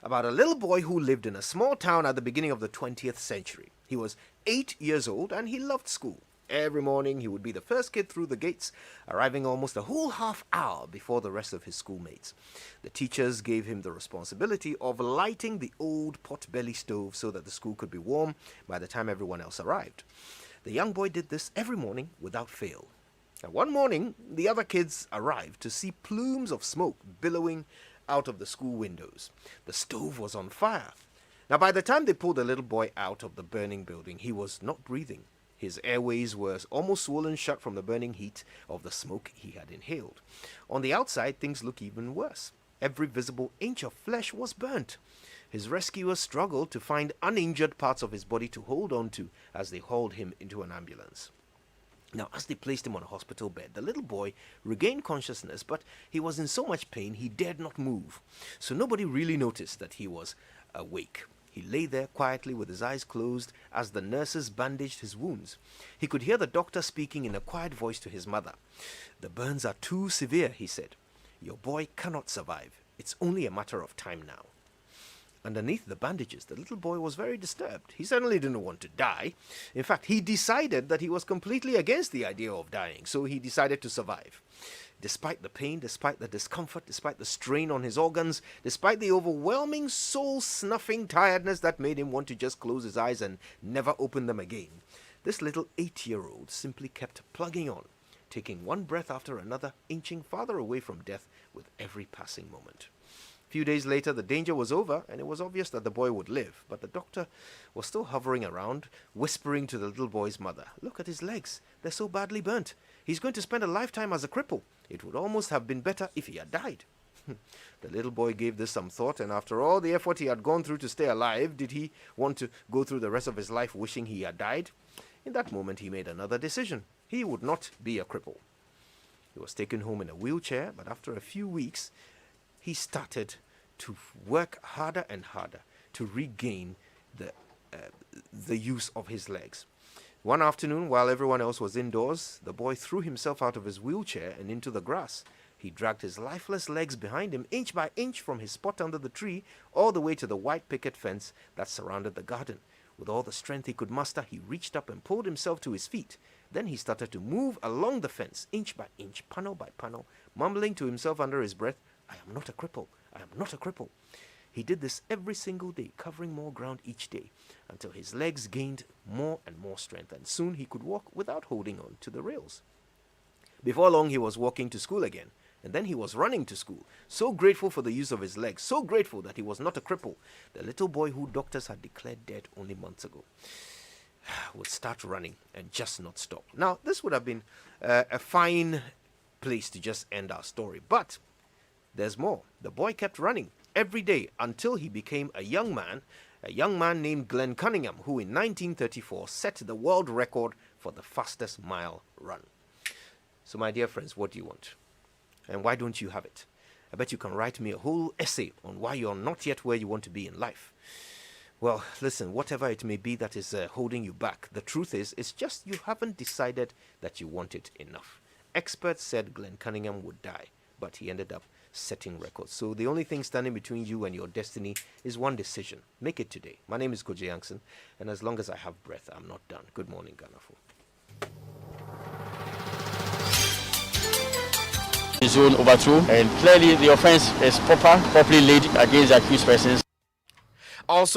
about a little boy who lived in a small town at the beginning of the 20th century. He was 8 years old and he loved school. Every morning he would be the first kid through the gates, arriving almost a whole half hour before the rest of his schoolmates. The teachers gave him the responsibility of lighting the old pot-belly stove so that the school could be warm by the time everyone else arrived. The young boy did this every morning without fail. And one morning, the other kids arrived to see plumes of smoke billowing out of the school windows. The stove was on fire. Now, by the time they pulled the little boy out of the burning building, he was not breathing. His airways were almost swollen shut from the burning heat of the smoke he had inhaled. On the outside, things looked even worse. Every visible inch of flesh was burnt. His rescuers struggled to find uninjured parts of his body to hold on to as they hauled him into an ambulance. Now, as they placed him on a hospital bed, the little boy regained consciousness, but he was in so much pain he dared not move. So nobody really noticed that he was awake. He lay there quietly with his eyes closed as the nurses bandaged his wounds. He could hear the doctor speaking in a quiet voice to his mother. "The burns are too severe," he said. "Your boy cannot survive. It's only a matter of time now." Underneath the bandages, the little boy was very disturbed. He certainly didn't want to die. In fact, he decided that he was completely against the idea of dying, so he decided to survive. Despite the pain, despite the discomfort, despite the strain on his organs, despite the overwhelming soul-snuffing tiredness that made him want to just close his eyes and never open them again, this little 8-year-old simply kept plugging on, taking one breath after another, inching farther away from death with every passing moment. A few days later, the danger was over, and it was obvious that the boy would live. But the doctor was still hovering around, whispering to the little boy's mother, "Look at his legs. They're so badly burnt. He's going to spend a lifetime as a cripple. It would almost have been better if he had died." The little boy gave this some thought, and after all the effort he had gone through to stay alive, did he want to go through the rest of his life wishing he had died? In that moment, he made another decision. He would not be a cripple. He was taken home in a wheelchair, but after a few weeks, he started to work harder and harder to regain the use of his legs. One afternoon, while everyone else was indoors, the boy threw himself out of his wheelchair and into the grass. He dragged his lifeless legs behind him, inch by inch, from his spot under the tree all the way to the white picket fence that surrounded the garden. With all the strength he could muster, he reached up and pulled himself to his feet. Then he started to move along the fence, inch by inch, panel by panel, mumbling to himself under his breath, "I am not a cripple. I am not a cripple." He did this every single day, covering more ground each day, until his legs gained more and more strength, and soon he could walk without holding on to the rails. Before long, he was walking to school again, and then he was running to school, so grateful for the use of his legs, so grateful that he was not a cripple. The little boy who doctors had declared dead only months ago would start running and just not stop. Now, this would have been a fine place to just end our story, but there's more. The boy kept running every day until he became a young man named Glenn Cunningham, who in 1934 set the world record for the fastest mile run. So, my dear friends, what do you want? And why don't you have it? I bet you can write me a whole essay on why you're not yet where you want to be in life. Well, listen, whatever it may be that is holding you back, the truth is, it's just you haven't decided that you want it enough. Experts said Glenn Cunningham would die, but he ended up setting records. So the only thing standing between you and your destiny is one decision. Make it today. My name is Koje Yankson, and as long as I have breath, I'm not done. Good morning, Ghana. Zone overthrow, and clearly the offense is properly laid against the accused persons. Also